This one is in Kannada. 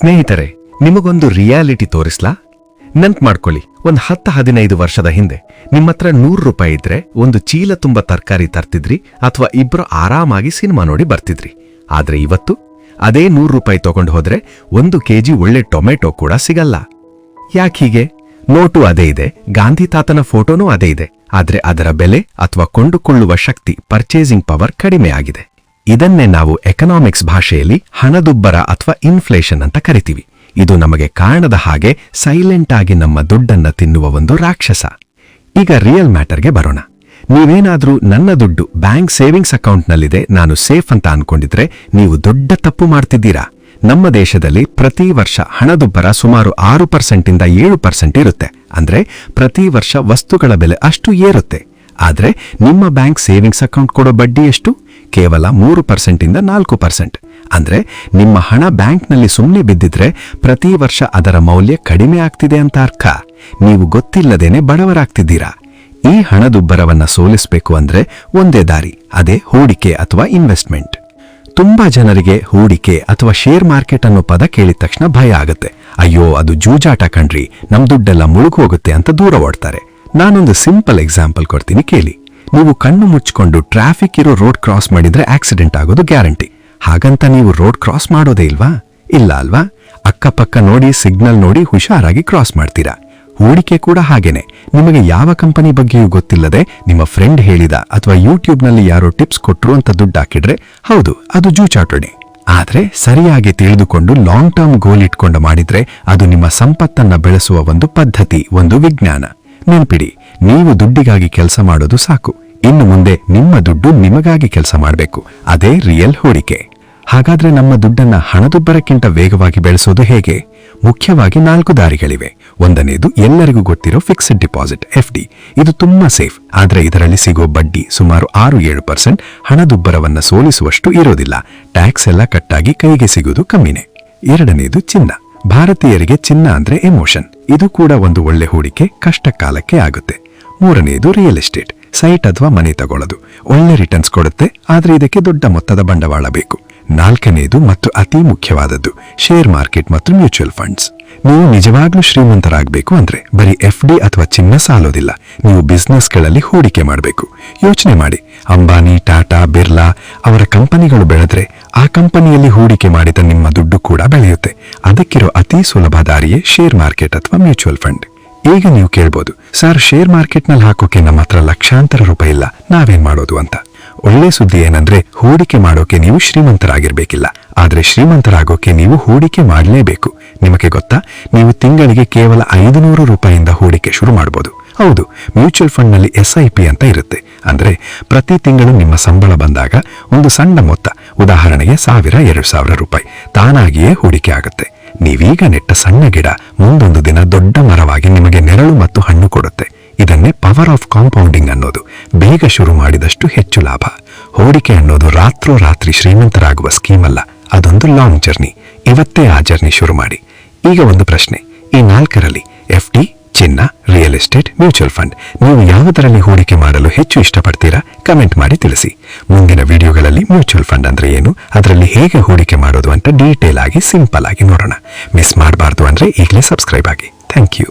ಸ್ನೇಹಿತರೆ, ನಿಮಗೊಂದು ರಿಯಾಲಿಟಿ ತೋರಿಸ್ಲಾ? ನೆನ್ಪ್ ಮಾಡ್ಕೊಳ್ಳಿ, ಒಂದ್ 10-15 ವರ್ಷದ ಹಿಂದೆ ನಿಮ್ಮತ್ರ 100 ರೂಪಾಯಿ ಇದ್ರೆ ಒಂದು ಚೀಲ ತುಂಬ ತರಕಾರಿ ತರ್ತಿದ್ರಿ ಅಥವಾ ಇಬ್ರು ಆರಾಮಾಗಿ ಸಿನಿಮಾ ನೋಡಿ ಬರ್ತಿದ್ರಿ. ಆದ್ರೆ ಇವತ್ತು ಅದೇ 100 ರೂಪಾಯಿ ತಗೊಂಡು ಹೋದ್ರೆ 1 ಕೆಜಿ ಒಳ್ಳೆ ಟೊಮೆಟೊ ಕೂಡ ಸಿಗಲ್ಲ. ಯಾಕೀಗೆ? ನೋಟು ಅದೇ ಇದೆ, ಗಾಂಧಿ ತಾತನ ಫೋಟೋನೂ ಅದೇ ಇದೆ, ಆದ್ರೆ ಅದರ ಬೆಲೆ ಅಥವಾ ಕೊಂಡುಕೊಳ್ಳುವ ಶಕ್ತಿ, ಪರ್ಚೇಸಿಂಗ್ ಪವರ್ ಕಡಿಮೆ ಆಗಿದೆ. ಇದನ್ನೇ ನಾವು ಎಕನಾಮಿಕ್ಸ್ ಭಾಷೆಯಲ್ಲಿ ಹಣದುಬ್ಬರ ಅಥವಾ ಇನ್ಫ್ಲೇಷನ್ ಅಂತ ಕರಿತೀವಿ. ಇದು ನಮಗೆ ಕಾಣದ ಹಾಗೆ ಸೈಲೆಂಟ್ ಆಗಿ ನಮ್ಮ ದುಡ್ಡನ್ನ ತಿನ್ನುವ ಒಂದು ರಾಕ್ಷಸ. ಈಗ ರಿಯಲ್ ಮ್ಯಾಟರ್ಗೆ ಬರೋಣ. ನೀವೇನಾದ್ರೂ ನನ್ನ ದುಡ್ಡು ಬ್ಯಾಂಕ್ ಸೇವಿಂಗ್ಸ್ ಅಕೌಂಟ್ನಲ್ಲಿದೆ, ನಾನು ಸೇಫ್ ಅಂತ ಅನ್ಕೊಂಡಿದ್ರೆ ನೀವು ದೊಡ್ಡ ತಪ್ಪು ಮಾಡ್ತಿದ್ದೀರಾ. ನಮ್ಮ ದೇಶದಲ್ಲಿ ಪ್ರತಿ ವರ್ಷ ಹಣದುಬ್ಬರ ಸುಮಾರು 6% 7% ಇರುತ್ತೆ. ಅಂದ್ರೆ ಪ್ರತಿ ವರ್ಷ ವಸ್ತುಗಳ ಬೆಲೆ ಅಷ್ಟು ಏರುತ್ತೆ. ಆದ್ರೆ ನಿಮ್ಮ ಬ್ಯಾಂಕ್ ಸೇವಿಂಗ್ಸ್ ಅಕೌಂಟ್ ಕೊಡೋ ಬಡ್ಡಿ ಎಷ್ಟು? ಕೇವಲ 3% 4%. ಅಂದ್ರೆ ನಿಮ್ಮ ಹಣ ಬ್ಯಾಂಕ್ನಲ್ಲಿ ಸುಮ್ಮನೆ ಬಿದ್ದಿದ್ರೆ ಪ್ರತಿ ವರ್ಷ ಅದರ ಮೌಲ್ಯ ಕಡಿಮೆ ಆಗ್ತಿದೆ ಅಂತ ಅರ್ಥ. ನೀವು ಗೊತ್ತಿಲ್ಲದೇನೆ ಬಡವರಾಗ್ತಿದ್ದೀರಾ. ಈ ಹಣದುಬ್ಬರವನ್ನ ಸೋಲಿಸಬೇಕು ಅಂದ್ರೆ ಒಂದೇ ದಾರಿ, ಅದೇ ಹೂಡಿಕೆ ಅಥವಾ ಇನ್ವೆಸ್ಟ್ಮೆಂಟ್. ತುಂಬಾ ಜನರಿಗೆ ಹೂಡಿಕೆ ಅಥವಾ ಶೇರ್ ಮಾರ್ಕೆಟ್ ಅನ್ನೋ ಪದ ಕೇಳಿದ ತಕ್ಷಣ ಭಯ ಆಗುತ್ತೆ. ಅಯ್ಯೋ, ಅದು ಜೂಜಾಟ ಕಣ್ರಿ, ನಮ್ ದುಡ್ಡೆಲ್ಲ ಮುಳುಗೋಗುತ್ತೆ ಅಂತ ದೂರ ಓಡ್ತಾರೆ. ನಾನೊಂದು ಸಿಂಪಲ್ ಎಕ್ಸಾಂಪಲ್ ಕೊಡ್ತೀನಿ ಕೇಳಿ. ನೀವು ಕಣ್ಣು ಮುಚ್ಕೊಂಡು ಟ್ರಾಫಿಕ್ ಇರೋ ರೋಡ್ ಕ್ರಾಸ್ ಮಾಡಿದ್ರೆ ಆಕ್ಸಿಡೆಂಟ್ ಆಗೋದು ಗ್ಯಾರಂಟಿ. ಹಾಗಂತ ನೀವು ರೋಡ್ ಕ್ರಾಸ್ ಮಾಡೋದೇ ಇಲ್ವಾ? ಇಲ್ಲ ಅಲ್ವಾ? ಅಕ್ಕಪಕ್ಕ ನೋಡಿ, ಸಿಗ್ನಲ್ ನೋಡಿ ಹುಷಾರಾಗಿ ಕ್ರಾಸ್ ಮಾಡ್ತೀರಾ. ಹೂಡಿಕೆ ಕೂಡ ಹಾಗೇನೆ. ನಿಮಗೆ ಯಾವ ಕಂಪನಿ ಬಗ್ಗೆಯೂ ಗೊತ್ತಿಲ್ಲದೆ ನಿಮ್ಮ ಫ್ರೆಂಡ್ ಹೇಳಿದ ಅಥವಾ ಯೂಟ್ಯೂಬ್ನಲ್ಲಿ ಯಾರೋ ಟಿಪ್ಸ್ ಕೊಟ್ರು ಅಂತ ದುಡ್ಡು ಹಾಕಿದ್ರೆ ಹೌದು, ಅದು ಜೂಚಾಟನೆ. ಆದ್ರೆ ಸರಿಯಾಗಿ ತಿಳಿದುಕೊಂಡು ಲಾಂಗ್ ಟರ್ಮ್ ಗೋಲ್ ಇಟ್ಕೊಂಡು ಮಾಡಿದ್ರೆ ಅದು ನಿಮ್ಮ ಸಂಪತ್ತನ್ನ ಬೆಳೆಸುವ ಒಂದು ಪದ್ಧತಿ, ಒಂದು ವಿಜ್ಞಾನ. ನೆನ್ಪಿಡಿ, ನೀವು ದುಡ್ಡಿಗಾಗಿ ಕೆಲಸ ಮಾಡೋದು ಸಾಕು, ಇನ್ನು ಮುಂದೆ ನಿಮ್ಮ ದುಡ್ಡು ನಿಮಗಾಗಿ ಕೆಲಸ ಮಾಡಬೇಕು. ಅದೇ ರಿಯಲ್ ಹೂಡಿಕೆ. ಹಾಗಾದ್ರೆ ನಮ್ಮ ದುಡ್ಡನ್ನ ಹಣದುಬ್ಬರಕ್ಕಿಂತ ವೇಗವಾಗಿ ಬೆಳೆಸೋದು ಹೇಗೆ? ಮುಖ್ಯವಾಗಿ 4 ದಾರಿಗಳಿವೆ. ಒಂದನೇದು ಎಲ್ಲರಿಗೂ ಗೊತ್ತಿರೋ ಫಿಕ್ಸ್ಡ್ ಡಿಪಾಸಿಟ್, FD. ಇದು ತುಂಬಾ ಸೇಫ್, ಆದ್ರೆ ಇದರಲ್ಲಿ ಸಿಗೋ ಬಡ್ಡಿ ಸುಮಾರು 6-7%. ಹಣದುಬ್ಬರವನ್ನ ಸೋಲಿಸುವಷ್ಟು ಇರೋದಿಲ್ಲ. ಟ್ಯಾಕ್ಸ್ ಎಲ್ಲ ಕಟ್ಟಾಗಿ ಕೈಗೆ ಸಿಗೋದು ಕಮ್ಮಿನೇ. ಎರಡನೇದು ಚಿನ್ನ. ಭಾರತೀಯರಿಗೆ ಚಿನ್ನ ಅಂದ್ರೆ ಎಮೋಷನ್. ಇದು ಕೂಡ ಒಂದು ಒಳ್ಳೆ ಹೂಡಿಕೆ, ಕಷ್ಟ ಕಾಲಕ್ಕೆ ಆಗುತ್ತೆ. ಮೂರನೇದು ರಿಯಲ್ ಎಸ್ಟೇಟ್, ಸೈಟ್ ಅಥವಾ ಮನೆ ತಗೊಳ್ಳೋದು. ಒಳ್ಳೆ ರಿಟರ್ನ್ಸ್ ಕೊಡುತ್ತೆ, ಆದ್ರೆ ಇದಕ್ಕೆ ದೊಡ್ಡ ಮೊತ್ತದ ಬಂಡವಾಳ ಬೇಕು. ನಾಲ್ಕನೇದು ಮತ್ತು ಅತಿ ಮುಖ್ಯವಾದದ್ದು ಶೇರ್ ಮಾರ್ಕೆಟ್ ಮತ್ತು ಮ್ಯೂಚುವಲ್ ಫಂಡ್ಸ್. ನೀವು ನಿಜವಾಗ್ಲೂ ಶ್ರೀಮಂತರಾಗಬೇಕು ಅಂದ್ರೆ ಬರೀ FD ಅಥವಾ ಚಿನ್ನ ಸಾಲೋದಿಲ್ಲ. ನೀವು ಬಿಸ್ನೆಸ್ಗಳಲ್ಲಿ ಹೂಡಿಕೆ ಮಾಡಬೇಕು. ಯೋಚನೆ ಮಾಡಿ, ಅಂಬಾನಿ, ಟಾಟಾ, ಬಿರ್ಲಾ ಅವರ ಕಂಪನಿಗಳು ಬೆಳೆದ್ರೆ ಆ ಕಂಪನಿಯಲ್ಲಿ ಹೂಡಿಕೆ ಮಾಡಿದ ನಿಮ್ಮ ದುಡ್ಡು ಕೂಡ ಬೆಳೆಯುತ್ತೆ. ಅದಕ್ಕಿರೋ ಅತಿ ಸುಲಭ ದಾರಿಯೇ ಶೇರ್ ಮಾರ್ಕೆಟ್ ಅಥವಾ ಮ್ಯೂಚುವಲ್ ಫಂಡ್. ಈಗ ನೀವು ಕೇಳ್ಬೋದು, ಸರ್, ಶೇರ್ ಮಾರ್ಕೆಟ್ನಲ್ಲಿ ಹಾಕೋಕೆ ನಮ್ಮ ಹತ್ರ ಲಕ್ಷಾಂತರ ರೂಪಾಯಿ ಇಲ್ಲ, ನಾವೇನ್ ಮಾಡೋದು ಅಂತ. ಒಳ್ಳೆ ಸುದ್ದಿ ಏನಂದ್ರೆ ಹೂಡಿಕೆ ಮಾಡೋಕೆ ನೀವು ಶ್ರೀಮಂತರಾಗಿರ್ಬೇಕಿಲ್ಲ, ಆದ್ರೆ ಶ್ರೀಮಂತರಾಗೋಕೆ ನೀವು ಹೂಡಿಕೆ ಮಾಡಲೇಬೇಕು. ನಿಮಗೆ ಗೊತ್ತಾ, ನೀವು ತಿಂಗಳಿಗೆ ಕೇವಲ 500 ರೂಪಾಯಿಯಿಂದ ಹೂಡಿಕೆ ಶುರು ಮಾಡಬಹುದು. ಹೌದು, ಮ್ಯೂಚುವಲ್ ಫಂಡ್ ನಲ್ಲಿ SIP ಅಂತ ಇರುತ್ತೆ. ಅಂದ್ರೆ ಪ್ರತಿ ತಿಂಗಳು ನಿಮ್ಮ ಸಂಬಳ ಬಂದಾಗ ಒಂದು ಸಣ್ಣ ಮೊತ್ತ, ಉದಾಹರಣೆಗೆ 1000-2000 ರೂಪಾಯಿ ತಾನಾಗಿಯೇ ಹೂಡಿಕೆ ಆಗುತ್ತೆ. ನೀವೀಗ ನೆಟ್ಟ ಸಣ್ಣ ಗಿಡ ಮುಂದೊಂದು ದಿನ ದೊಡ್ಡ ಮರವಾಗಿ ನಿಮಗೆ ನೆರಳು ಮತ್ತು ಹಣ್ಣು ಕೊಡುತ್ತೆ. ಇದನ್ನೇ ಪವರ್ ಆಫ್ ಕಾಂಪೌಂಡಿಂಗ್ ಅನ್ನೋದು. ಬೇಗ ಶುರು ಮಾಡಿದಷ್ಟು ಹೆಚ್ಚು ಲಾಭ. ಹೂಡಿಕೆ ಅನ್ನೋದು ರಾತ್ರೋರಾತ್ರಿ ಶ್ರೀಮಂತರಾಗುವ ಸ್ಕೀಮ್ ಅಲ್ಲ, ಅದೊಂದು ಲಾಂಗ್ ಜರ್ನಿ. ಇವತ್ತೇ ಆ ಜರ್ನಿ ಶುರು ಮಾಡಿ. ಈಗ ಒಂದು ಪ್ರಶ್ನೆ, ಈ 4ರಲ್ಲಿ FD, ಚಿನ್ನ, ರಿಯಲ್ ಎಸ್ಟೇಟ್, ಮ್ಯೂಚುವಲ್ ಫಂಡ್, ನೀವು ಯಾವುದರಲ್ಲಿ ಹೂಡಿಕೆ ಮಾಡಲು ಹೆಚ್ಚು ಇಷ್ಟಪಡ್ತೀರಾ? ಕಮೆಂಟ್ ಮಾಡಿ ತಿಳಿಸಿ. ಮುಂದಿನ ವಿಡಿಯೋಗಳಲ್ಲಿ ಮ್ಯೂಚುವಲ್ ಫಂಡ್ ಅಂದ್ರೆ ಏನು, ಅದರಲ್ಲಿ ಹೇಗೆ ಹೂಡಿಕೆ ಮಾಡೋದು ಅಂತ ಡೀಟೇಲ್ ಆಗಿ ಸಿಂಪಲ್ ಆಗಿ ನೋಡೋಣ. ಮಿಸ್ ಮಾಡಬಾರ್ದು ಅಂದ್ರೆ ಈಗಲೇ ಸಬ್ಸ್ಕ್ರೈಬ್ ಆಗಿ. Thank you.